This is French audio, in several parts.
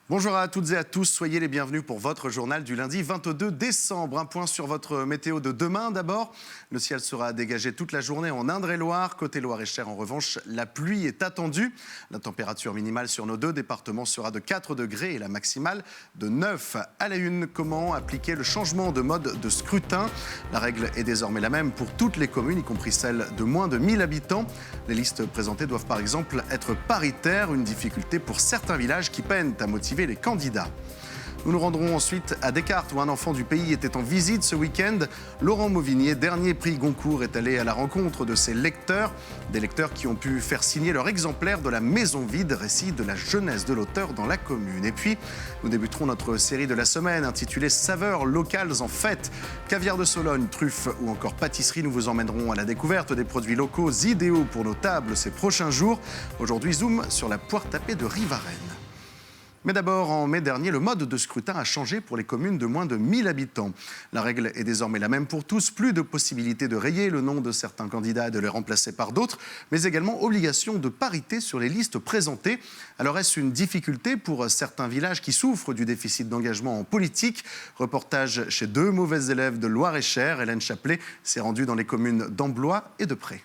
Bonjour à toutes et à tous, soyez les bienvenus pour votre journal du lundi 22 décembre. Un point sur votre météo de demain d'abord. Le ciel sera dégagé toute la journée en Indre-et-Loire. Côté Loire-et-Cher, en revanche, la pluie est attendue. La température minimale sur nos deux départements sera de 4 degrés et la maximale de 9. À la une, comment appliquer le changement de mode de scrutin? La règle est désormais la même pour toutes les communes, y compris celles de moins de 1000 habitants. Les listes présentées doivent par exemple être paritaires, une difficulté pour certains villages qui peinent à motiver les candidats. Nous nous rendrons ensuite à Descartes où un enfant du pays était en visite ce week-end. Laurent Mauvignier, dernier prix Goncourt, est allé à la rencontre de ses lecteurs. Des lecteurs qui ont pu faire signer leur exemplaire de La Maison Vide, récit de la jeunesse de l'auteur dans la commune. Et puis, nous débuterons notre série de la semaine intitulée Saveurs locales en fête. Caviar de Sologne, truffes ou encore pâtisserie, nous vous emmènerons à la découverte des produits locaux idéaux pour nos tables ces prochains jours. Aujourd'hui, zoom sur la poire tapée de Rivarennes. Mais d'abord, en mai dernier, le mode de scrutin a changé pour les communes de moins de 1000 habitants. La règle est désormais la même pour tous. Plus de possibilité de rayer le nom de certains candidats et de les remplacer par d'autres, mais également obligation de parité sur les listes présentées. Alors est-ce une difficulté pour certains villages qui souffrent du déficit d'engagement en politique? Reportage chez deux mauvais élèves de Loire-et-Cher. Hélène Chaplet s'est rendue dans les communes d'Amblois et de Pré.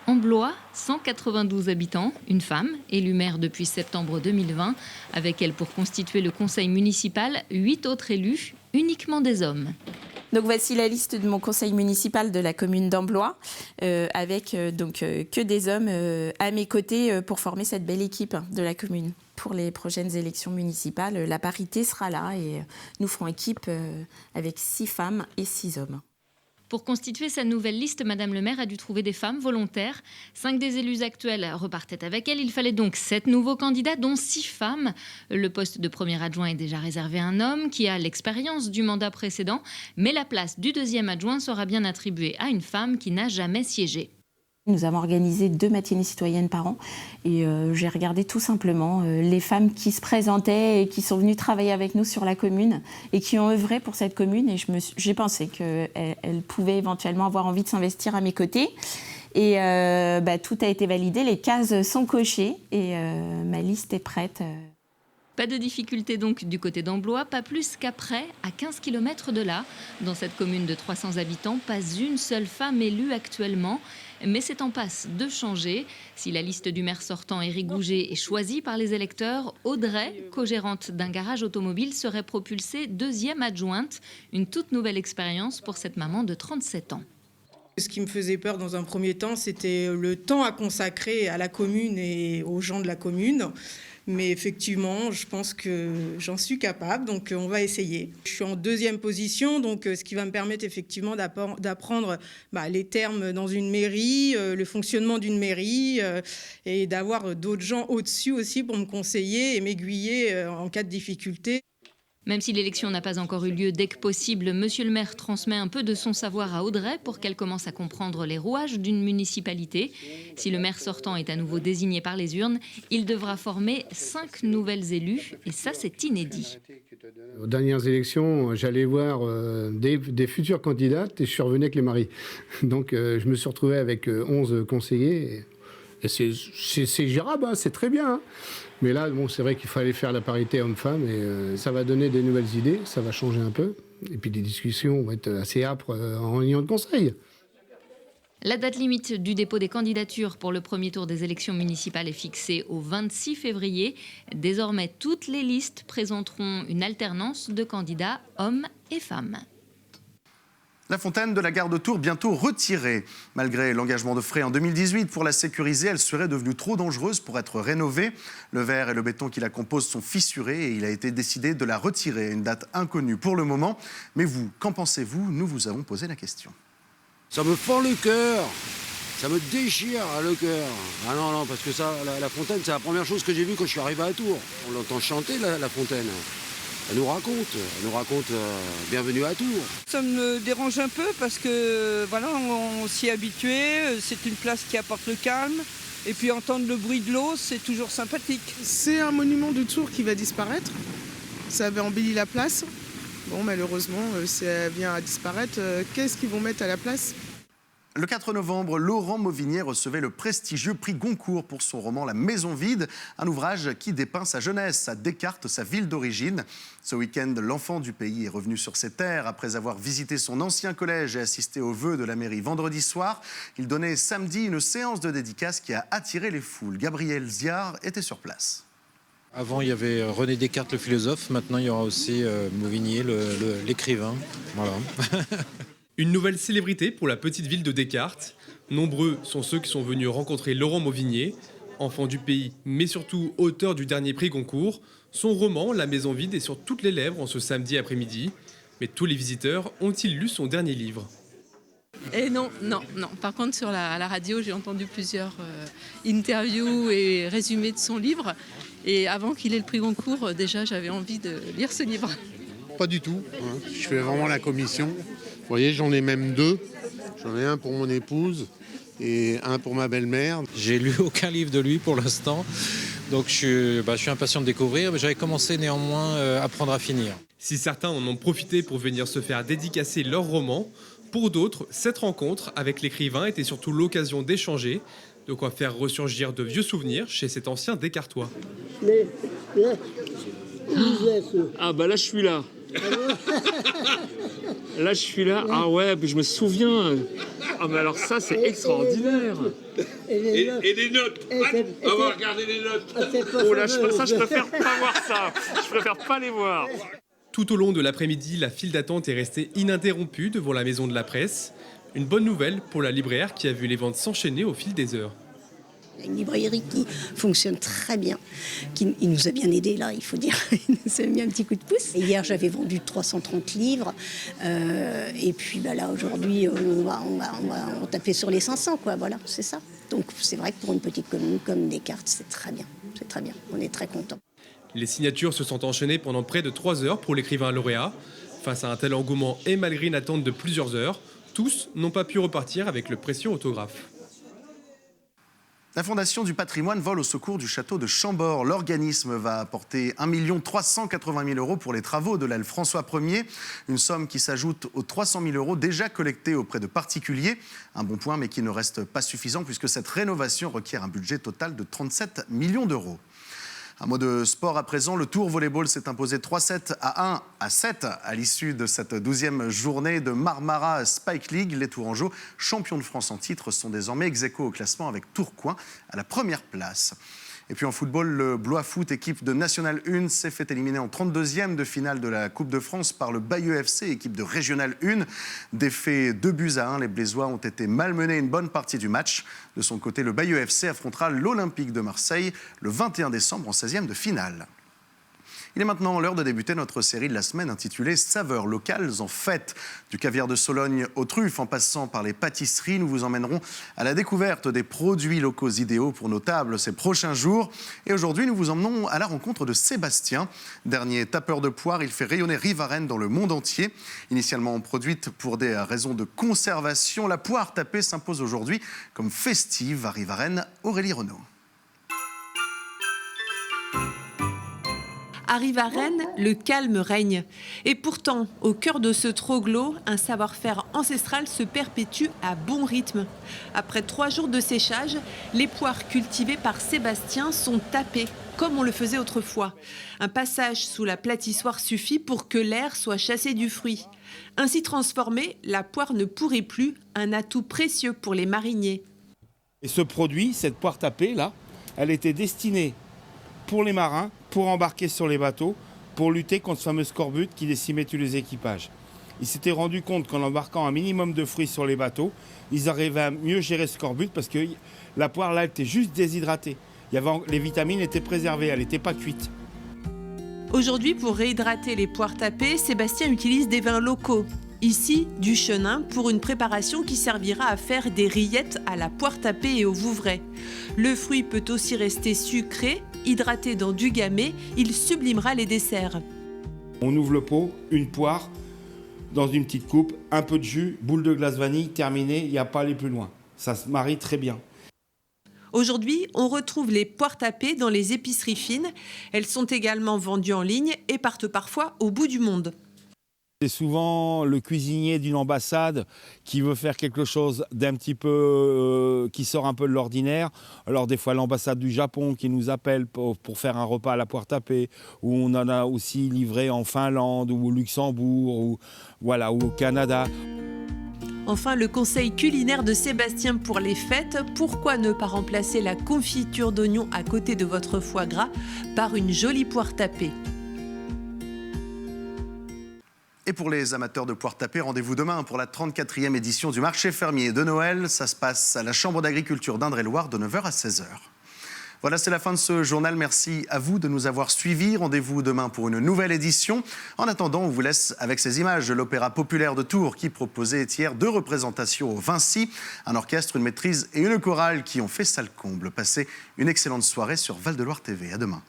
Amblois, 192 habitants, une femme, élue maire depuis septembre 2020. Avec elle pour constituer le conseil municipal, 8 autres élus, uniquement des hommes. Donc voici la liste de mon conseil municipal de la commune d'Amblois, avec que des hommes à mes côtés pour former cette belle équipe de la commune. Pour les prochaines élections municipales, la parité sera là et nous ferons équipe avec 6 femmes et 6 hommes. Pour constituer sa nouvelle liste, Madame le maire a dû trouver des femmes volontaires. 5 des élus actuels repartaient avec elle. Il fallait donc 7 nouveaux candidats, dont 6 femmes. Le poste de premier adjoint est déjà réservé à un homme qui a l'expérience du mandat précédent. Mais la place du deuxième adjoint sera bien attribuée à une femme qui n'a jamais siégé. Nous avons organisé 2 matinées citoyennes par an et j'ai regardé tout simplement les femmes qui se présentaient et qui sont venues travailler avec nous sur la commune et qui ont œuvré pour cette commune et j'ai pensé qu'elles pouvaient éventuellement avoir envie de s'investir à mes côtés. Et tout a été validé, les cases sont cochées et ma liste est prête. Pas de difficulté donc du côté d'Amblois, pas plus qu'après, à 15 km de là. Dans cette commune de 300 habitants, pas une seule femme élue actuellement. Mais c'est en passe de changer. Si la liste du maire sortant Éric Gouget est choisie par les électeurs, Audrey, co-gérante d'un garage automobile, serait propulsée deuxième adjointe. Une toute nouvelle expérience pour cette maman de 37 ans. Ce qui me faisait peur dans un premier temps, c'était le temps à consacrer à la commune et aux gens de la commune. Mais effectivement, je pense que j'en suis capable, donc on va essayer. Je suis en deuxième position, donc ce qui va me permettre effectivement d'apprendre les termes dans une mairie, le fonctionnement d'une mairie, et d'avoir d'autres gens au-dessus aussi pour me conseiller et m'aiguiller en cas de difficulté. Même si l'élection n'a pas encore eu lieu, dès que possible, monsieur le maire transmet un peu de son savoir à Audrey pour qu'elle commence à comprendre les rouages d'une municipalité. Si le maire sortant est à nouveau désigné par les urnes, il devra former 5 nouvelles élus et ça c'est inédit. Aux dernières élections, j'allais voir des futures candidates et je suis revenu avec les maris. Donc je me suis retrouvé avec 11 conseillers et c'est gérable, hein, c'est très bien. Hein. Mais là, c'est vrai qu'il fallait faire la parité homme-femme et ça va donner des nouvelles idées, ça va changer un peu. Et puis les discussions vont être assez âpres en réunion de conseil. La date limite du dépôt des candidatures pour le premier tour des élections municipales est fixée au 26 février. Désormais, toutes les listes présenteront une alternance de candidats hommes et femmes. La fontaine de la gare de Tours bientôt retirée. Malgré l'engagement de frais en 2018 pour la sécuriser, elle serait devenue trop dangereuse pour être rénovée. Le verre et le béton qui la composent sont fissurés et il a été décidé de la retirer à une date inconnue pour le moment. Mais vous, qu'en pensez-vous? Nous vous avons posé la question. Ça me fend le cœur, ça me déchire le cœur. Ah non, parce que ça, la fontaine, c'est la première chose que j'ai vue quand je suis arrivé à Tours. On l'entend chanter, la fontaine. Elle nous raconte bienvenue à Tours. Ça me dérange un peu parce que voilà, on s'y est habitué, c'est une place qui apporte le calme. Et puis entendre le bruit de l'eau, c'est toujours sympathique. C'est un monument de Tours qui va disparaître. Ça avait embelli la place. Bon, malheureusement, ça vient à disparaître. Qu'est-ce qu'ils vont mettre à la place ? Le 4 novembre, Laurent Mauvigné recevait le prestigieux prix Goncourt pour son roman La Maison vide, un ouvrage qui dépeint sa jeunesse, à Descartes, sa ville d'origine. Ce week-end, l'enfant du pays est revenu sur ses terres après avoir visité son ancien collège et assisté aux vœux de la mairie vendredi soir. Il donnait samedi une séance de dédicace qui a attiré les foules. Gabriel Ziard était sur place. Avant, il y avait René Descartes, le philosophe. Maintenant, il y aura aussi Mauvigné, l'écrivain. Voilà. Une nouvelle célébrité pour la petite ville de Descartes. Nombreux sont ceux qui sont venus rencontrer Laurent Mauvigné, enfant du pays, mais surtout auteur du dernier prix Goncourt. Son roman, La Maison vide, est sur toutes les lèvres en ce samedi après-midi. Mais tous les visiteurs ont-ils lu son dernier livre ? Et non. Par contre, à la radio, j'ai entendu plusieurs interviews et résumés de son livre. Et avant qu'il ait le prix Goncourt, déjà, j'avais envie de lire ce livre. Pas du tout. Je fais vraiment la commission. Vous voyez, j'en ai même 2. J'en ai un pour mon épouse et un pour ma belle-mère. J'ai lu aucun livre de lui pour l'instant. Donc je suis impatient de découvrir. J'avais commencé néanmoins à apprendre à finir. Si certains en ont profité pour venir se faire dédicacer leur roman, pour d'autres, cette rencontre avec l'écrivain était surtout l'occasion d'échanger, de quoi faire ressurgir de vieux souvenirs chez cet ancien Descartois. Ah bah là je suis là. Là je suis là. Ah ouais, puis je me souviens. Ah mais alors ça c'est extraordinaire. Et les notes. On va regarder les notes. Oh là, je préfère pas voir ça. Je préfère pas les voir. Tout au long de l'après-midi, la file d'attente est restée ininterrompue devant la maison de la presse. Une bonne nouvelle pour la libraire qui a vu les ventes s'enchaîner au fil des heures. Une librairie qui fonctionne très bien, il nous a bien aidés là, il faut dire, il nous a mis un petit coup de pouce. Et hier j'avais vendu 330 livres, et puis là aujourd'hui on va taper sur les 500 quoi, voilà, c'est ça. Donc c'est vrai que pour une petite commune comme Descartes, c'est très bien, on est très contents. Les signatures se sont enchaînées pendant près de 3 heures pour l'écrivain lauréat. Face à un tel engouement et malgré une attente de plusieurs heures, tous n'ont pas pu repartir avec le précieux autographe. La Fondation du patrimoine vole au secours du château de Chambord. L'organisme va apporter 1 380 000 € pour les travaux de l'aile François Ier. Une somme qui s'ajoute aux 300 000 € déjà collectés auprès de particuliers. Un bon point, mais qui ne reste pas suffisant puisque cette rénovation requiert un budget total de 37 millions d'euros. Un mot de sport à présent, le Tour Volleyball s'est imposé 3-7 à 1 à 7 à l'issue de cette 12e journée de Marmara Spike League. Les Tourangeaux, champions de France en titre, sont désormais ex-aequo au classement avec Tourcoing à la première place. Et puis en football, le Blois Foot, équipe de National 1, s'est fait éliminer en 32e de finale de la Coupe de France par le Bayeux FC, équipe de Régional 1. Défait 2-1, les Blésois ont été malmenés une bonne partie du match. De son côté, le Bayeux FC affrontera l'Olympique de Marseille le 21 décembre en 16e de finale. Il est maintenant l'heure de débuter notre série de la semaine intitulée « Saveurs locales en fête ». Du caviar de Sologne aux truffes, en passant par les pâtisseries, nous vous emmènerons à la découverte des produits locaux idéaux pour nos tables ces prochains jours. Et aujourd'hui, nous vous emmenons à la rencontre de Sébastien. Dernier tapeur de poire, il fait rayonner Rivarennes dans le monde entier. Initialement produite pour des raisons de conservation, la poire tapée s'impose aujourd'hui comme festive à Rivarennes. Aurélie Renaud. Arrive à Rennes, le calme règne. Et pourtant, au cœur de ce troglo, un savoir-faire ancestral se perpétue à bon rythme. Après 3 jours de séchage, les poires cultivées par Sébastien sont tapées, comme on le faisait autrefois. Un passage sous la platissoire suffit pour que l'air soit chassé du fruit. Ainsi transformée, la poire ne pourrit plus, un atout précieux pour les mariniers. Et ce produit, cette poire tapée, là, elle était destinée pour les marins, pour embarquer sur les bateaux, pour lutter contre ce fameux scorbut qui décimait tous les équipages. Ils s'étaient rendus compte qu'en embarquant un minimum de fruits sur les bateaux, ils arrivaient à mieux gérer ce scorbut parce que la poire, là, elle était juste déshydratée. Les vitamines étaient préservées, elle n'était pas cuite. Aujourd'hui, pour réhydrater les poires tapées, Sébastien utilise des vins locaux. Ici, du chenin pour une préparation qui servira à faire des rillettes à la poire tapée et au Vouvray. Le fruit peut aussi rester sucré, hydraté dans du gamay, il sublimera les desserts. On ouvre le pot, une poire, dans une petite coupe, un peu de jus, boule de glace vanille, terminé, il n'y a pas à aller plus loin. Ça se marie très bien. Aujourd'hui, on retrouve les poires tapées dans les épiceries fines. Elles sont également vendues en ligne et partent parfois au bout du monde. C'est souvent le cuisinier d'une ambassade qui veut faire quelque chose d'un petit peu qui sort un peu de l'ordinaire. Alors des fois l'ambassade du Japon qui nous appelle pour faire un repas à la poire tapée, ou on en a aussi livré en Finlande ou au Luxembourg ou au Canada. Enfin, le conseil culinaire de Sébastien pour les fêtes, pourquoi ne pas remplacer la confiture d'oignon à côté de votre foie gras par une jolie poire tapée? Et pour les amateurs de poire tapée, rendez-vous demain pour la 34e édition du marché fermier de Noël. Ça se passe à la Chambre d'agriculture d'Indre-et-Loire de 9h à 16h. Voilà, c'est la fin de ce journal. Merci à vous de nous avoir suivis. Rendez-vous demain pour une nouvelle édition. En attendant, on vous laisse avec ces images de l'Opéra populaire de Tours qui proposait hier 2 représentations au Vinci. Un orchestre, une maîtrise et une chorale qui ont fait salle comble. Passez une excellente soirée sur Val de Loire TV. À demain.